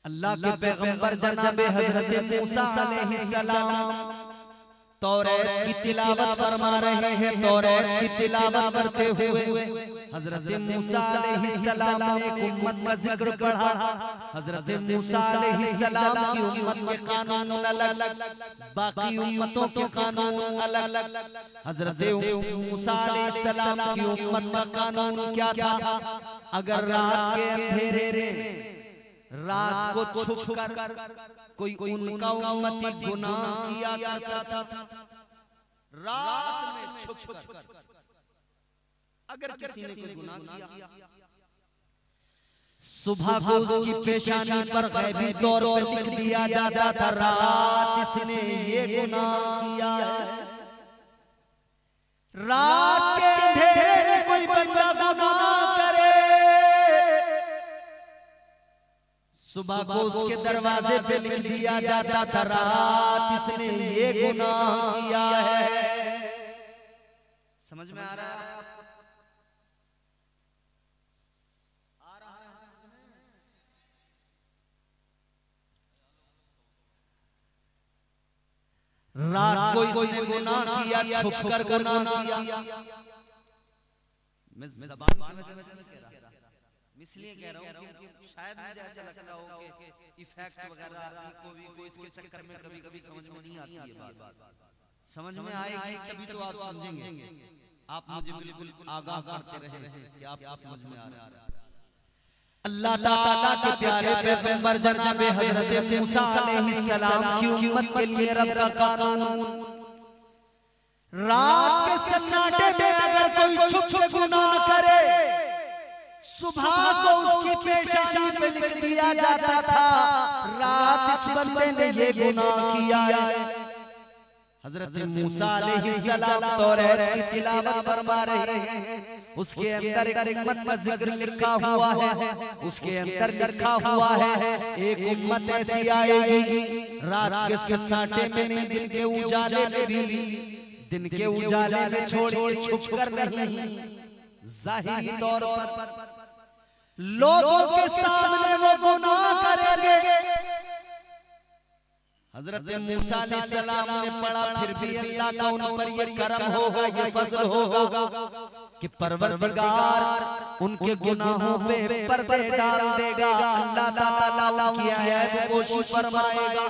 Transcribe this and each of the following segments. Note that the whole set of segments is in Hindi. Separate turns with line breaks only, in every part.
अल्लाह के पैगंबर जनाबे हजरत मूसा अलैहिस्सलाम तौरात की तिलावत फरमा रहे हैं। तौरात की तिलावत करते हुए हजरत मूसा अलैहिस्सलाम ने एक उम्मत का जिक्र पढ़ा। हजरत मूसा अलैहिस्सलाम की उम्मत के कानून अलग, बाकी उम्मतों के कानून अलग। हजरत मूसा अलैहिस्सलाम की उम्मत का कानून क्या था? अगर रात के अंधेरे में रात को छुपकर कोई उनका उम्मती गुनाह किया करता था, रात में छुपकर अगर किसी ने कोई गुनाह किया, सुबह को उसकी पेशानी पर गैबी तौर पर लिख दिया जाता था, रात इसने ये गुनाह किया है। रात के अंधेरे में कोई बंदा गुनाह करे, सुबह को उसके दरवाजे पे लिख दिया जाता था, रात इसने ये गुनाह किया है। समझ में आ रहा है? रात को इसने गुनाह किया, छुपकर गुनाह किया। मैं ज़बान की वजह से कह रहा हूं, इसलिए कह रहा हूं कि शायद मुझे ऐसा लगता हो कि इफेक्ट वगैरह को इसके चक्कर में कभी कभी समझ में नहीं आती है बात। समझ में आएगी तभी तो आप समझेंगे। आप मुझे बिल्कुल आगाह करते रहे कि आपको समझ में आ रहा है। अल्लाह ताला के प्यारे पैगंबर जनाबे हजरत मूसा अलैहिस्सलाम की उम्मत के लिए रब का कानून, रात के सन्नाटे में अगर कोई छुप छुप गुनाह करे, सुबह को उसकी पेशानी पे लिख दिया जाता था, रात इस बंदे ने ये गुनाह किया है। हजरत मूसा अलैहिस्सलाम तौरात की तिलावत फरमा रहे हैं। उसके अंदर एक उम्मत का जिक्र लिखा हुआ है। उसके अंदर लिखा हुआ है, एक उम्मत ऐसी आएगी, रात के सन्नाटे में नहीं, दिन के उजाले में भी, दिन के उजाले में छोड़िए, छुपकर नहीं, जाहिरी तौर पर लोगों के सामने वो गुनाह करेंगे। हजरत मूसा अलैहिस्सलाम ने पढ़ा, फिर भी अल्लाह का उन पर ये करम होगा, ये फजल होगा कि परवरदिगार उनके गुनाहों पे पर्दे डाल देगा। अल्लाह ताला उनकी ऐब पोशी फरमाएगा।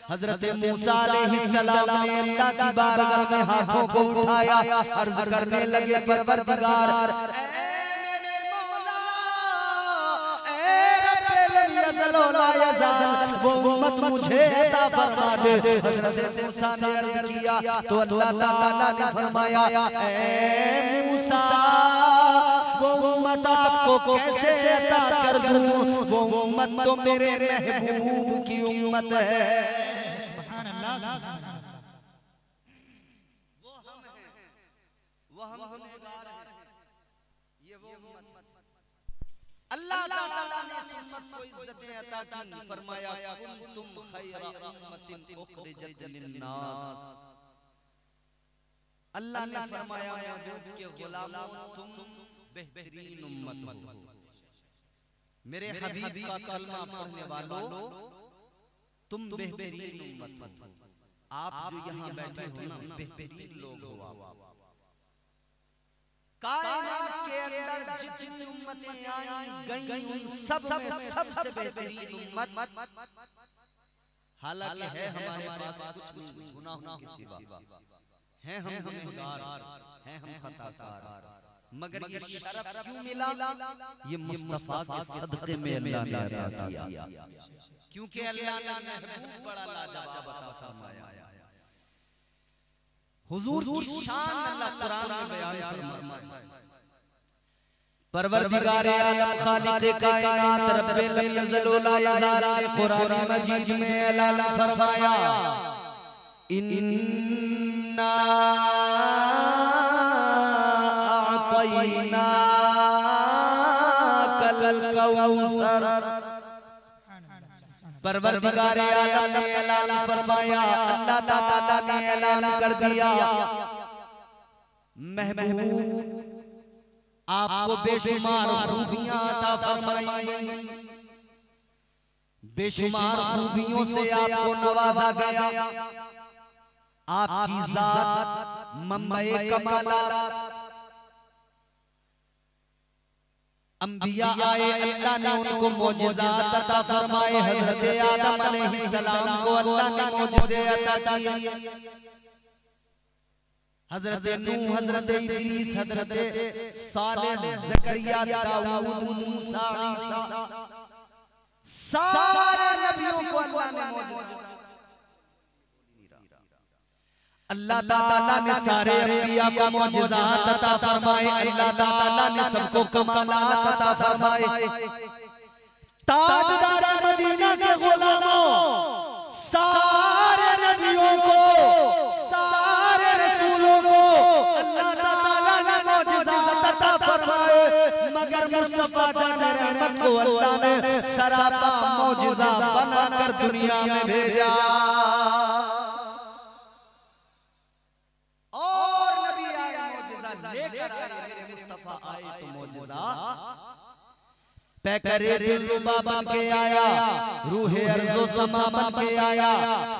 हजरत मूसा अलैहिस्सलाम ने अल्लाह की बारगाह में हाथों को उठाया, अर्ज करने लगे, परवरदिगार वो उम्मत मुझे अता फरमा दे। हजरत मूसा ने अर्ज किया तो अल्लाह ताला ने फरमाया, ऐ मूसा वो उम्मत आपको कैसे अता कर दूं? वो उम्मत तो मेरे महबूब की उम्मत है। सुभान अल्लाह। वो हम गुनहगार हैं, ये वो उम्मत। अल्लाह ताला ने इस उम्मत को इज्जतें अता की, फरमाया कुंतुम खैरा उम्मतिन उखरिजत लिन्नास। अल्लाह ने फरमाया महबूब के गुलामों, तुम बेहतरीन उम्मत हो। मेरे हबीब का कलमा पढ़ने वालों, तुम बेहतरीन उम्मत हो। आप जो यहाँ बैठे हो ना, बेहतरीन लोग हो। कायनात के अंदर जितनी उम्मतें आई गई, उन सब में सबसे बेहतरीन उम्मत, हालांकि है हमारे पास कुछ नहीं गुनाहों के सिवा, हैं हम गुनहगार, हैं हम खताकार, मगर ये शरफ क्यों मिला? ये मुस्तफा के सदक़े में अल्लाह ने अता किया, क्योंकि अल्लाह ने महबूब बड़ा लाजवाब अता फरमाया। हुजूर की शान अल्लाह कुरान में बयान फरमाया। परवरदिगारे आलम खालिक़े कायनात रब्बे लम यज़ल व ला यज़ाल ने कुरान मजीद में ऐलान फरमाया, इन्ना अअतैना कल कौसर। परवरदिगारे आलम ने ऐलान फरमाया, अल्लाह ताला ने ऐलान कर दिया, महबूब आपको बेशुमार खूबियां अता फरमाई, बेशुमार खूबियों से आपको नवाजा गया। आपकी जात मंबए कमालात, अंबिया आए अल्लाह ने उनको मौजिज़ात अता फरमाए। हजरत आदम अलैहिस्सलाम को अल्लाह ने मौजिज़े अता किए। हजरत नूह, हजरत इदरीस, हजरत सालेह, ज़करिया, दाऊद, मूसा, ईसा, सारे नबियों को अल्लाह ने मौजिज़ा। अल्लाह ताला ने सारे अंबिया को मौजिज़ात अता फरमाए। अल्लाह ताला ने सबको कमालात अता फरमाए। ताजदार मदीना के गुलामों, सारे नबियों को, सारे रसूलों को अल्लाह ताला ने मौजिज़ात अता फरमाए, मगर मुस्तफा जान रहमत को अल्लाह ने सरापा मौजिज़ा बनाकर दुनिया में भेजा। मेरे मुस्तफा आए तो मौजिज़ा पैकरे दिलरुबा बन के आया, रूहे अर्ज़ो समा बन के आया,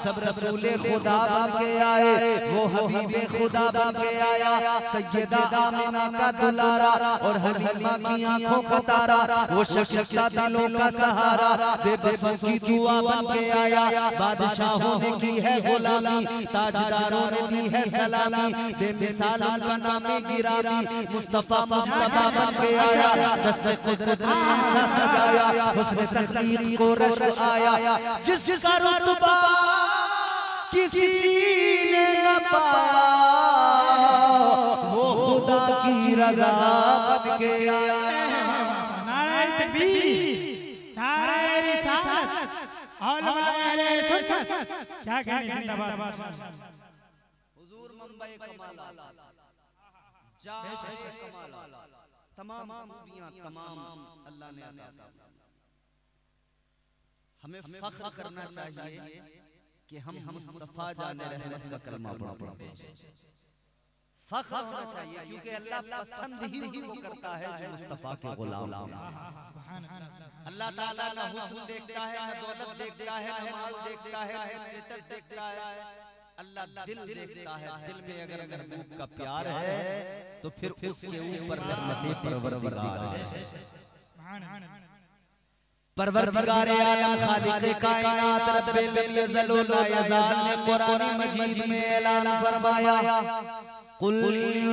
सब रसूले खुदा बन के आए, वो हबीबे खुदा बन के आया, सैयदा आमिना का दुलारा और हलीमा की आंखों का तारा, वो शकीता दिलों का सहारा, बेबसों की दुआ बन के आया। बादशाहों ने की है गुलामी, ताजदारों ने दी है सलामी, बेमिसाल उनका नाम गिरामी, मुस्तफा मुस्तफा बन के आया। दस्ते कुदरत ने सजाया, उसमें तख्लीक को रश्क आया, जिसका रुतबा किसी ने न पाया, वो खुदा की रज़ा बन के आया।
नारे तकबीर, नारे रिसालत, औलमाए सुन्नत, क्या कहने जिंदाबाद।
हुजूर मंबई कमाल, जाए कमाल, तमाम खूबियां तमाम अल्लाह ने अता फरमाई। हमें फख्र करना चाहिए कि हम मुस्तफा जाने रहमत का कलमा पढ़ते हैं। फख्र होना चाहिए क्योंकि अल्लाह पसंद ही वो करता है जो मुस्तफा के गुलाम हैं। अल्लाह ताला ना हुस्न देखता है, ना दौलत देखता है, ना माल देखता है, ना स्टेटस देखता है, अल्लाह दिल देखता है। दिल में अगर महबूब का प्यार है तो फिर उसके ऊपर रहमतें परवरदिगार है। परवरदिगार आलम खालिक़े कायनात रब्बिल यज़ल ला यज़ाल ने कुरान मजीद में ऐलान फरमाया, कुल इन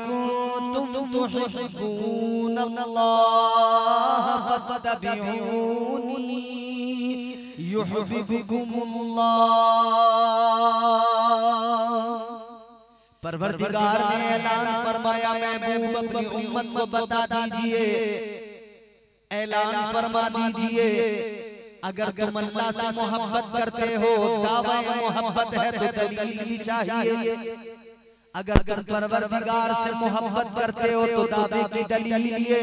कुंतुम तुहिब्बूनल्लाह फत्तबिऊनी युहिब्बुकुमुल्लाह। परवरदिगार ने ऐलान फरमाया, महबूब अपनी उम्मत को बता दीजिए, ऐलान फरमा दीजिए, अगर तुम अल्लाह से मोहब्बत करते हो, दावा मोहब्बत है तो दलील भी चाहिए। अगर तुम परवरदिगार से मोहब्बत करते हो तो दावे की दलील ये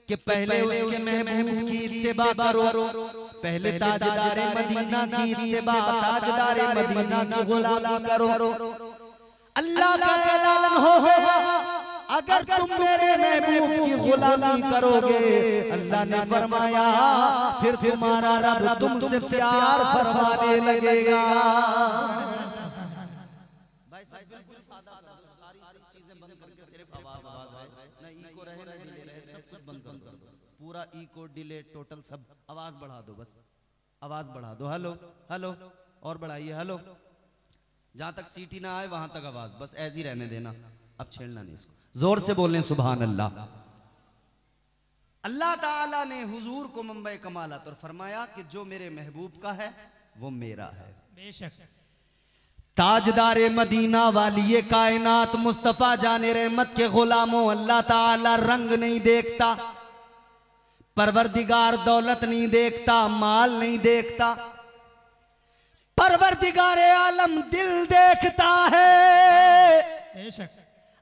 कि पहले उसके महबूब की इत्तिबा करो, पहले ताजदारे मदीना की इत्तिबा, ताजदारे मदीना की गुलामी करो। अल्लाह का ऐलान हो गया, अगर तुम मेरे महबूब की गुलामी करोगे, अल्लाह ने फरमाया फिर तुम्हारा रब तुमसे प्यार फरमाने लगेगा। भाई बिल्कुल सादा, सारी चीजें बंद करके सिर्फ आवाज है, ना इको रहे ना डिले रहे, सब कुछ बंद कर दो, पूरा इको डिले टोटल सब आवाज बढ़ा दो, बस आवाज बढ़ा दो। हेलो हेलो और बढ़ाइए, हेलो, जहां तक सीटी ना आए वहां तक आवाज बस ऐसी रहने देना, अब छेड़ना नहीं इसको, जोर से बोलने सुभान अल्लाह। अल्लाह ताला ने हुजूर को मंबई कमालत और फरमाया कि जो मेरे महबूब का है वो मेरा है।
बेशक
ताजदारे मदीना वाली कायनात मुस्तफा जाने रहमत के गुलामों, अल्लाह ताला रंग नहीं देखता, परवरदिगार दौलत नहीं देखता, माल नहीं देखता, परवरदिगार आलम दिल देखता है।
बेशक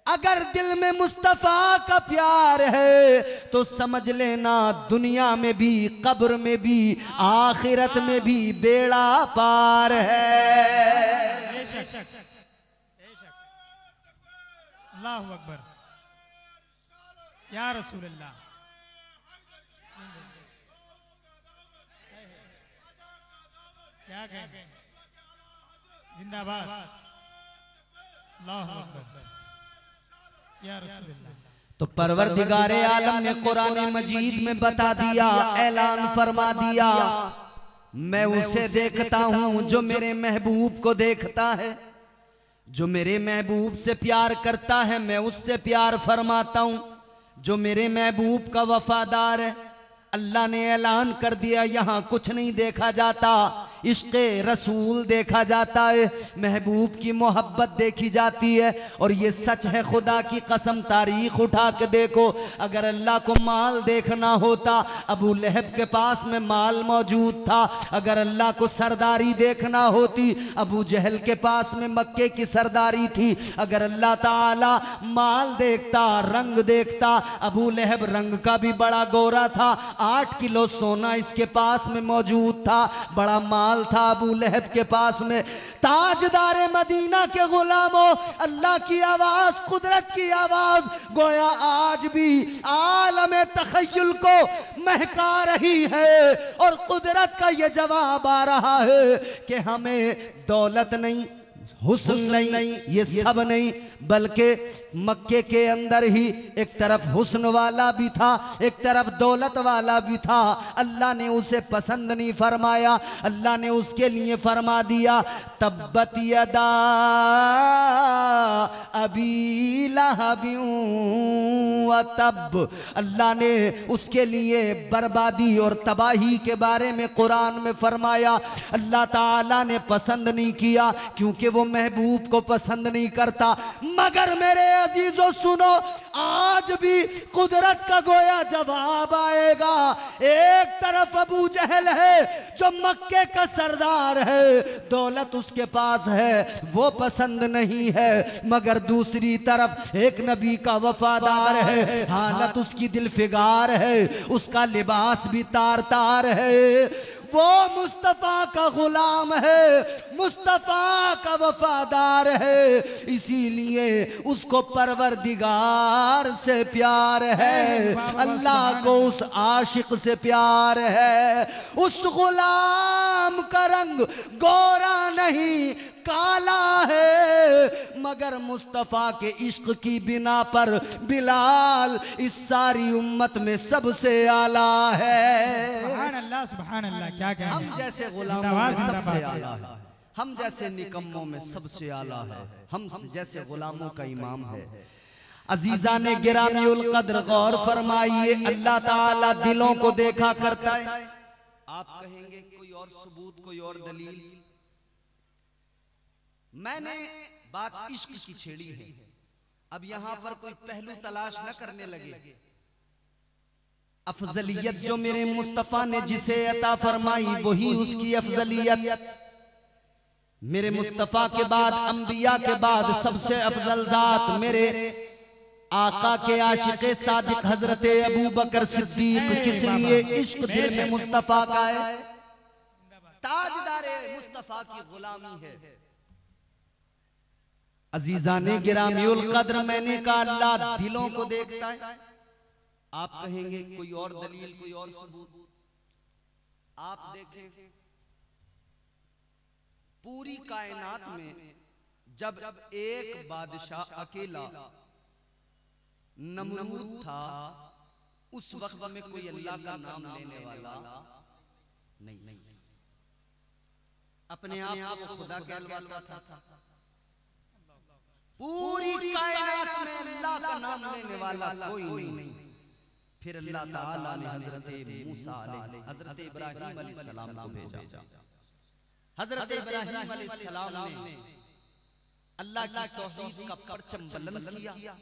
अगर दिल में मुस्तफा का प्यार है तो समझ लेना दुनिया में भी, कब्र में भी, आखिरत में भी बेड़ा पार है।
बेशक अल्लाहु अकबर, या रसूल अल्लाह। क्या कहें? जिंदाबाद, अल्लाहु अकबर, या रसूलल्लाह।
तो परवरदिगारे आलम ने कुरान मजीद में बता दिया, ऐलान फरमा दिया, मैं उसे देखता हूं जो मेरे महबूब को देखता है, जो मेरे महबूब से प्यार करता है मैं उससे प्यार फरमाता हूं, जो मेरे महबूब का वफादार है। अल्लाह ने ऐलान कर दिया, यहाँ कुछ नहीं देखा जाता, इश्क़े रसूल देखा जाता है, महबूब की मोहब्बत देखी जाती है। और ये सच है, खुदा की कसम, तारीख उठा के देखो, अगर अल्लाह को माल देखना होता, अबू लहब के पास में माल मौजूद था। अगर अल्लाह को सरदारी देखना होती, अबू जहल के पास में मक्के की सरदारी थी। अगर अल्लाह ताला माल देखता, रंग देखता, अबू लहब रंग का भी बड़ा गोरा था, 8 किलो सोना इसके पास में मौजूद था, बड़ा माल था अबू लहब के पास में। ताजदारे मदीना के गुलामों, अल्लाह की आवाज, कुदरत की आवाज गोया आज भी आलम तखय्युल को महका रही है। और कुदरत का ये जवाब आ रहा है कि हमें दौलत नहीं, हुस्न नहीं, ये सब नहीं, बल्कि मक्के के अंदर ही एक तरफ हुस्न वाला भी था, एक तरफ दौलत वाला भी था। अल्लाह ने उसे पसंद नहीं फरमाया, अल्लाह ने उसके लिए फरमा दिया, तब्बत यदा अबी लहबिन व तब। अल्लाह ने उसके लिए बर्बादी और तबाही के बारे में कुरान में फरमाया। अल्लाह ताला ने पसंद नहीं किया, क्योंकि वो महबूब को पसंद नहीं करता। मगर मेरे अजीजों सुनो, आज भी कुदरत का गोया जवाब आएगा। एक तरफ अबू जहल है जो मक्के का सरदार है, दौलत उसके पास है, वो पसंद नहीं है। मगर दूसरी तरफ एक नबी का वफादार है, हालत उसकी दिलफिगार है, उसका लिबास भी तार तार है, वो मुस्तफा का गुलाम है, मुस्तफा का वफादार है। इसीलिए उसको परवरदिगार से प्यार है, अल्लाह को उस आशिक से प्यार है। उस गुलाम का रंग गोरा नहीं काला है, मगर मुस्तफा के इश्क की बिना पर बिलाल इस सारी उम्मत में सबसे आला है।
सुभान अल्लाह, सुभान अल्लाह, क्या कहें?
हम जैसे गुलामों में सबसे आला है, हम जैसे निकम्मों में सबसे आला है, हम जैसे गुलामों का इमाम है। अजीजा ने गिरामीउल कद्र गौर फरमाइए, अल्लाह ताला दिलों को देखा करता है। आप कहेंगे कोई और सबूत, कोई और दलील? मैंने बात इश्क की छेड़ी है, अब यहां पर कोई पहलू तलाश न करने लगे। अफजलियत जो मेरे मुस्तफा ने जिसे अता फरमाई, वही उसकी अफजलियत। मेरे मुस्तफा के बाद, अंबिया के बाद सबसे अफजल जात मेरे आका के आशिक़े सादिक हजरत अबू बकर सिद्दीक। किस लिए? इश्क दिल में मुस्तफा का है, ताजदारे मुस्तफा की गुलामी है। अजीजा ने गिरामीउल कद्र, मैंने कहा अल्लाह दिलों को देखता है। आप कहेंगे कोई और दलील, कोई और सबूत? आप देखें, पूरी कायनात में जब एक बादशाह अकेला नमरूद था, उस वक्त में कोई अल्लाह का नाम लेने वाला नहीं, अपने आप को खुदा कहलवाता था। पूरी कायनात में अल्लाह का नाम लेने वाला कोई नहीं। फिर अल्लाह ताला ने हजरत मूसा अलैहि, हजरत इब्राहीम अलैहिस्सलाम को भेजा। हजरत इब्राहीम अलैहिस्सलाम ने अल्लाह की तौहीद का परचम बुलंद किया।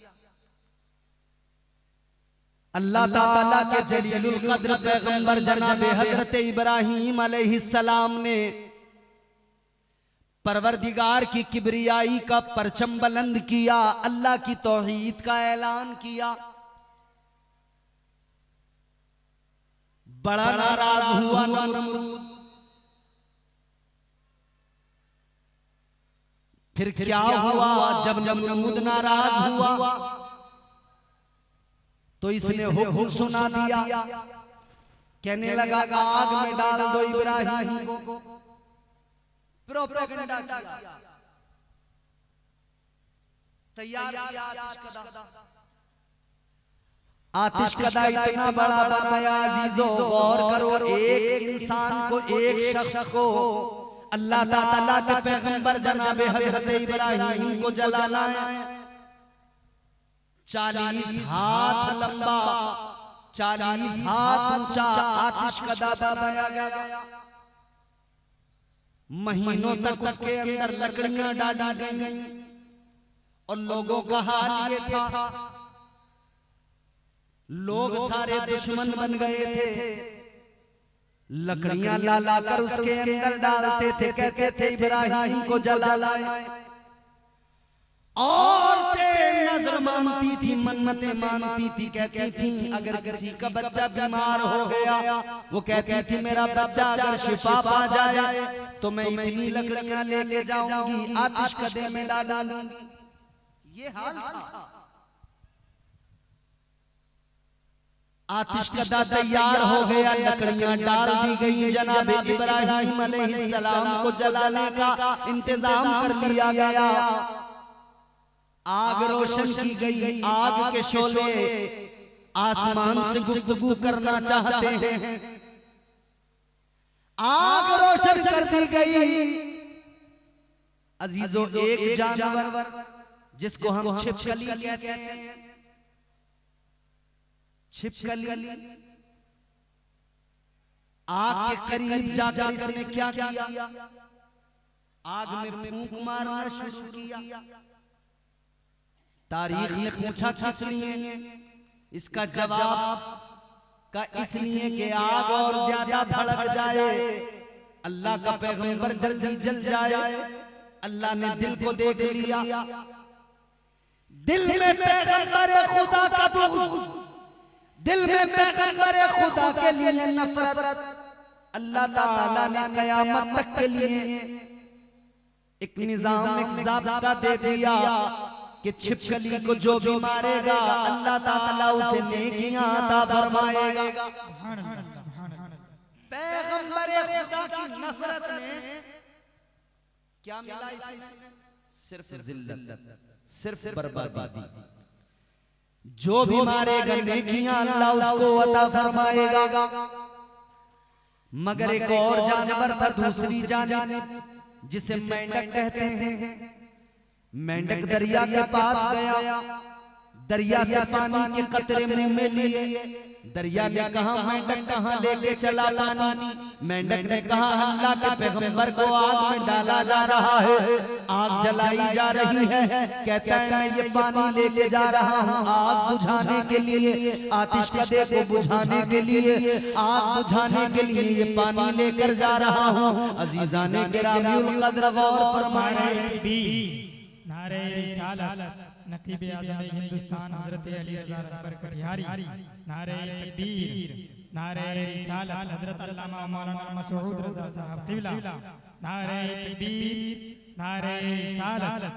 अल्लाह ताला के जलीलुल कद्र पैगंबर जनाब हजरत इब्राहीम अलैहिस्सलाम ने परवरदिगार की किबरियाई का परचम बुलंद किया, अल्लाह की तौहीद का ऐलान किया। बड़ा नाराज हुआ नमरूद। फिर क्या हुआ? जब नमरूद नाराज हुआ तो इसने हुक्म सुना दिया, कहने लगा आग में डाल दो इब्राहीम को। प्रोपेगेंडा किया, तैयार किया आतिश कदा इतना बड़ा बनाया। अजीजों गौर करो, एक इंसान को, एक शख्स को अल्लाह ताला के पैगंबर जनाबे हजरत इब्राहिम को जलाना है। 40 हाथ लंबा, 40 हाथ ऊंचा आतिश कदा बनाया गया। महीनों तक उसके अंदर लकड़ियां डाली गई और लोगों का हाल ये था, लोग सारे दुश्मन बन गए थे। लकड़ियां ला ला कर उसके अंदर डालते थे, कहते थे इब्राहिम को जला लाए। औरतें नजर मानती थी, मन्नतें मानती थी, कहती थी अगर किसी का बच्चा बीमार हो गया, वो कहती थी मेरा बच्चा अगर शिफा पा जाए तो मैं इतनी लकड़ियां लेके जाऊंगी, आतिश कदे में डालूंगी। ये हाल था। आतिश कदा तैयार हो गया, लकड़ियां डाल दी गई, जनाब इब्राहिम अलैहिस्सलाम को जलाने का इंतजाम कर लिया गया। आग रोशन की गई, आग के शोले आसमान से गुफ्तगू करना चाहते हैं। आग रोशन कर दी गई। अजीजों एक जानवर जिसको हम छिपकली कहते हैं, छिपकली, आग के करीब जाकर इसने क्या किया? आग में फूंक मारना शुरू किया। तारीख ने पूछा किस लिए? इसका जवाब का इसलिए कि आग और ज्यादा भड़क जाए, अल्लाह का पैगंबर जल्दी जल जाए। अल्लाह ने दिल को देख लिया, दिल में पैगंबर खुदा का बुग़्ज़, दिल में पैगंबर खुदा के लिए नफरत। अल्लाह ताला ने कयामत तक के लिए एक निजाम, एक ज़ाब्ता दे दिया कि छिपकली को जो भी मारेगा अल्लाह ताला उसे नेकियां अता फरमाएगा। पैगंबर खुदा की नफरत ने क्या मिला इसे? सिर्फ जिल्लत, सिर्फ बर्बादी। जो भी मारेगा नेकियां अल्लाह उसको अता फरमाएगा। मगर एक और जानवर था दूसरी जानिब, जिसे मेंढक कहते हैं। मेंढक दरिया के पास गया, दरिया से पानी के कतरे मुंह में लिए। दरिया ने कहा मेंढक कहां लेके चला पानी? मेंढक ने कहा अल्लाह के पैगंबर को आग में डाला जा रहा है, आग जलाई जा रही है। कहता है मैं ये पानी लेके जा रहा हूँ आग बुझाने के लिए, आतिश कदे को बुझाने के लिए, आग बुझाने के लिए ये पानी लेकर जा रहा हूँ। अजीजाने गिरामीउल कद्र गौर फरमाए।
नारे रिसालत नकीब आज़म हिंदुस्तान हजरत अली रज़ा रहबर कटिहारी। नारे तकबीर, नारे रिसालत हजरत अल्लामा मौलाना मसऊद रज़ा साहब क़िबला। नारे तकबीर, नारे रिसालत।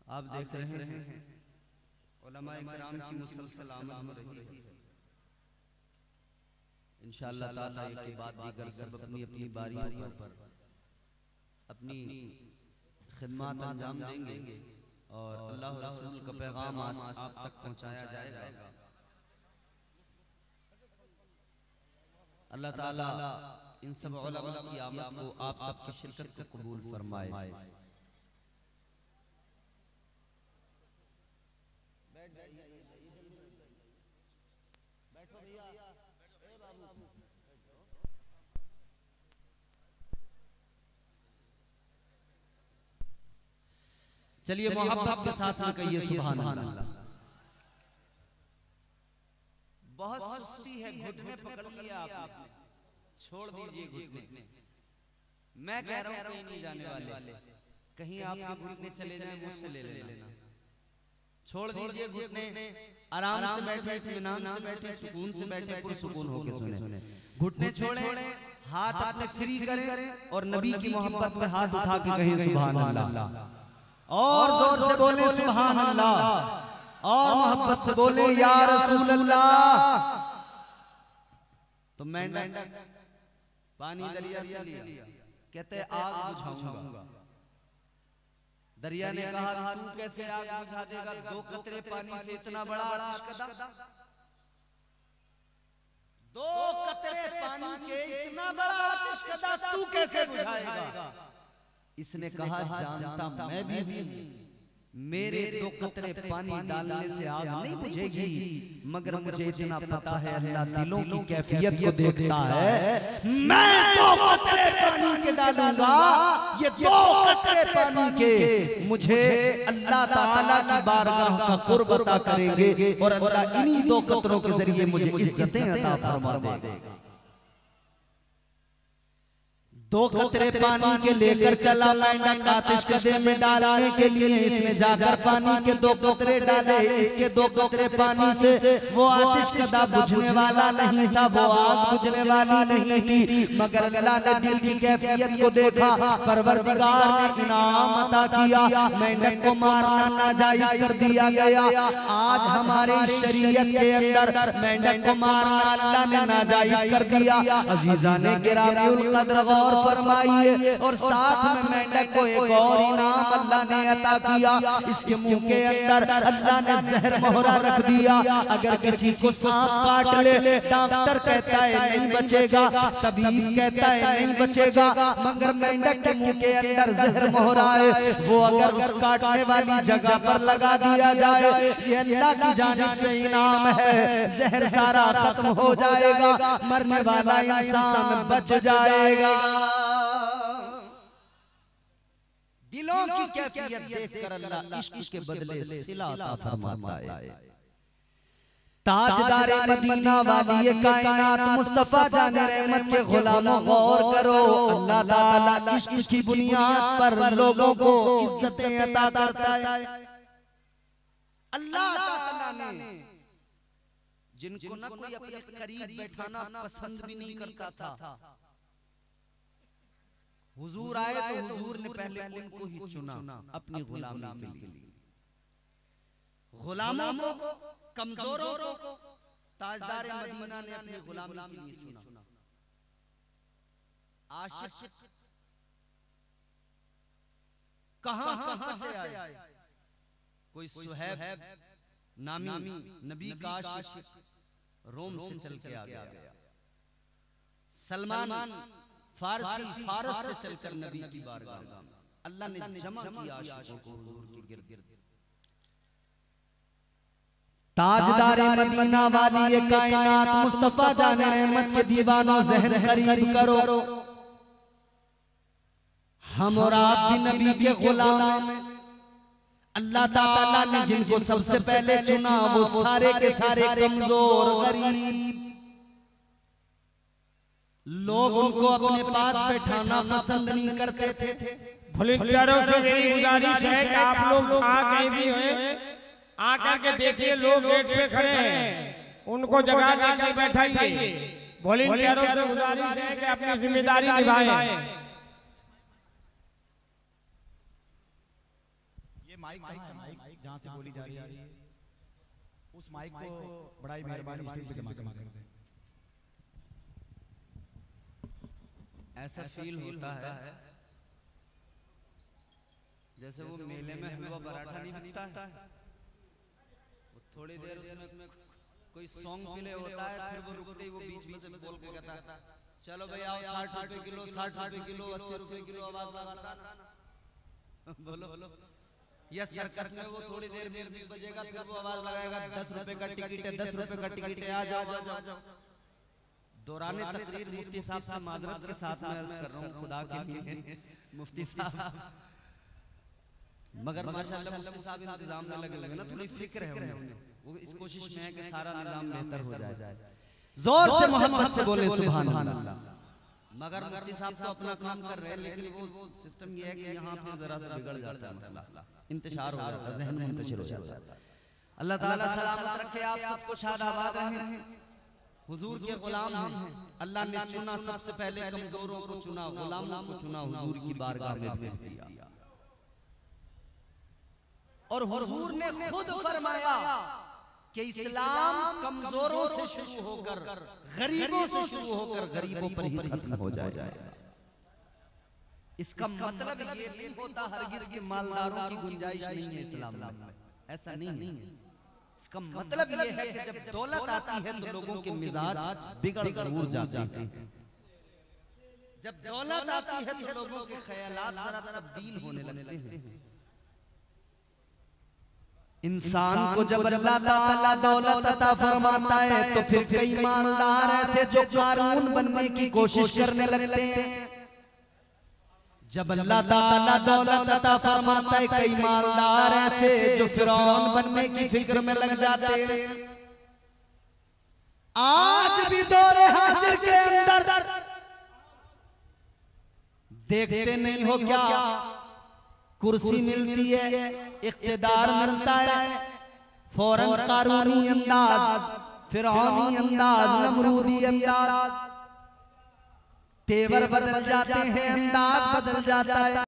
आप देख रहे हैं उलमाए किराम की मुसलसल आमद हो रही है। इंशाअल्लाह ताला एक के बाद दीगर सब अपनी अपनी बारियों पर अपनी खिदमत अंजाम देंगे और अल्लाह रसूल का पैगाम आप तक पहुंचाया जाएगा। अल्लाह ताला इन सब उलमा की आमद को, आप सबकी शिरकत को कबूल फरमाए। चलिए मोहब्बत के साथ में कहिए सुभान अल्लाह। बहुत सुस्ती है, घुटने पकड़ लिया आपने, छोड़ दीजिए घुटने। मैं कह रहा हूं कहीं नहीं जाने वाले, कहीं आपके घुटने चले जाएं मुझसे ले लेना। छोड़ दीजिए घुटने, आराम से बैठे, इत्मीनान से बैठे, सुकून से बैठे, पुरसुकून होकर सुने। घुटने छोड़े, हाथ अपने फ्री करें और नबी की मोहब्बत में हाथ उठा के कहें सुभान अल्लाह। और जोर से बोले सुभान अल्लाह, और मोहब्बत से बोले या रसूल अल्लाह। तो मेंढक पानी दरिया से लिया, कहते आग बुझाऊंगा। दरिया ने कहा तू कैसे आग बुझा देगा, 2 कतरे पानी से इतना बड़ा आतिशकदा, 2 कतरे पानी के इतना बड़ा आतिशकदा तू कैसे बुझाएगा। इसने कहा जानता मैं भी, मेरे 2 कतरे पानी डालने से आग नहीं बुझेगी, मगर मुझे इतना पता है अल्लाह दिलों की कैफियत को देखता है। मैं 2 कतरे पानी के डालूंगा, ये 2 कतरे पानी के मुझे अल्लाह ताला की बारगाह का कुर्ब अता करेंगे, और अल्लाह इन्हीं 2 कतरों के जरिए मुझे इज्जतें अता फरमा देगा। 2 कतरे पानी के लेकर चला मेंढक आतिशकदे में डालने के लिए। इसने जाकर पानी के 2 कतरे डाले, इसके 2 कतरे पानी से वो आतिशकदा बुझने वाला नहीं था, वो आग बुझने वाली नहीं थी, मगर अल्लाह ने दिल की कैफियत को देखा। परवरदिगार ने इनाम अता किया, मेंढक को मारना नाजायज कर दिया गया। आज हमारे शरीयत के अंदर मेंढक को मारना अल्लाह ने नाजायज कर दिया। अजीजाने गिरामीउल कद्र गौर फरमाइए, और साथ में मेंढक को एक और इनाम अल्लाह ने अता किया। इसके मुंह के अंदर अल्लाह ने जहर मोहरा रख दिया। अगर किसी को सांप काट ले, डॉक्टर कहता है नहीं बचेगा, तबीब कहता है नहीं बचेगा, मगर मेंढक के मुंह के अंदर जहर मोहरा है, वो अगर उस काटने वाली जगह पर लगा दिया जाए, ये अल्लाह की जानिब से इनाम है। जहर सारा खत्म हो जाएगा, मरने वाला इंसान बच जाएगा। दिलों की कैफियत देखकर अल्लाह इश्क के बदले सिला अता फरमाता है। ताजदारे मदीना वाली कायनात मुस्तफा जाने रहमत के गुलामों गौर करो, अल्लाह ताला इश्क की बुनियाद पर लोगों को इज्जतें अता करता है। अल्लाह ताला ने जिनको न कोई अपने करीब बैठाना पसंद भी नहीं करता था, हुजूर आए तो हुजूर ने पहले उनको ही चुना अपनी गुलामी के लिए। गुलामों को, कमजोरों को ताजदार मदीना ने अपनी गुलामी के लिए चुना। आशिक कहां से आए, कोई सुहैब नामी नबी का आशिक रोम से चल के आ गया। सलमान फारस से चलकर नबी की बारगाह में अल्लाह ने जमा किया आशिकों को हुजूर के गिर्द। ताजदारे मदीना वाली ये कायनात मुस्तफा जाने रहमत के दीवानों ज़हन करीब करो, हम और आप भी नबी के गुलाम हैं। अल्लाह ताला ने जिनको सबसे पहले चुना वो सारे के सारे कमजोर गरीब लोग, उनको अपने पास बैठाना पसंद नहीं करते थे।
वॉलंटियरों से मेरी गुजारिश है कि आप लोग कहीं भी हुए आकर के देखिए, लोग गेट पे खड़े हैं, उनको जगह देकर बैठाइए। वॉलंटियरों से गुजारिश है कि अपनी जिम्मेदारी निभाएं।
ये माइक जहाँ से बोली जा रही है, उस माइक को बड़ा ही मेहरबानी स्टेज पे जमा कर दें।
ऐसा फील होता है जैसे वो मेले में हलवा पराठा नहीं बिकता है, वो थोड़ी देर उसमें कोई सॉन्ग प्ले होता है, फिर वो रुकते ही वो बीच में से बोल के कहता है चलो भाई आओ 60 रुपए किलो, 60 रुपए किलो, 80 रुपए किलो, आवाज लगाता बोलो। या सर्कस में वो थोड़ी देर म्यूजिक बजेगा, फिर वो आवाज लगाएगा 10 रुपए का टिकट है, 10 रुपए का टिकट है, आ जाओ। दौराने तकरीर मुफ्ती साहब से माजरत के साथ मैं अर्ज कर रहा हूँ खुदा के लिए मुफ्ती साहब, मगर माशाल्लाह मुफ्ती साहब इंतजाम में लगे हुए ना, थोड़ी फिक्र है उन्हें, वो इस कोशिश में है कि सारा निजाम बेहतर हो जाए। जोर से मोहब्बत से बोले सुभान अल्लाह। मगर मुफ्ती साहब तो अपना काम कर रहे हैं, लेकिन वो सिस्टम ये है कि यहाँ पे जरा सा बिगड़ जाता है मसला, इंतशार हो जाता है, ज़हन में मुंतशिर हो जाता है। अल्लाह ताला सलामत रखे, आप सबको शादाबाद रहें। हुजूर के गुलाम हैं, अल्लाह ने चुना, सबसे पहले कमजोरों को चुना, गुलामों को चुना, हुजूर की बारगाह में भेज दिया। और हुजूर ने खुद फरमाया कि इस्लाम कमजोरों से शुरू होकर गरीबों से शुरू होकर गरीबों पर ही खत्म हो जाएगा। इसका मतलब ये नहीं होता हरगिज के मालदारों की गुंजाइश नहीं है इस्लाम में, ऐसा नहीं है। इसका मतलब ये है कि जब दौलत आती है तो लोगों के मिजाज बिगड़ जरूर जाते हैं। जब दौलत आती है तो लोगों के ख्यालात जरा तब्दील होने लगते हैं। इंसान को जब अल्लाह ताला दौलत अता फरमाता है तो फिर कई मालदार ऐसे जो कारून बनने की कोशिश करने लगते हैं। जब अल्लाह ताला दौलत अता फरमाता है कई मालदार ऐसे जो फिरौन बनने की फिक्र में लग जाते हैं। आज भी दौरे हाजिर के अंदर देखते नहीं हो क्या, कुर्सी मिलती है, इख्तिदार मिलता है, फौरन कारूनी अंदाज, फिरौनी अंदाज, नमरूदी अंदाज, तेवर बदल जाते हैं, अंदाज बदल जाता है।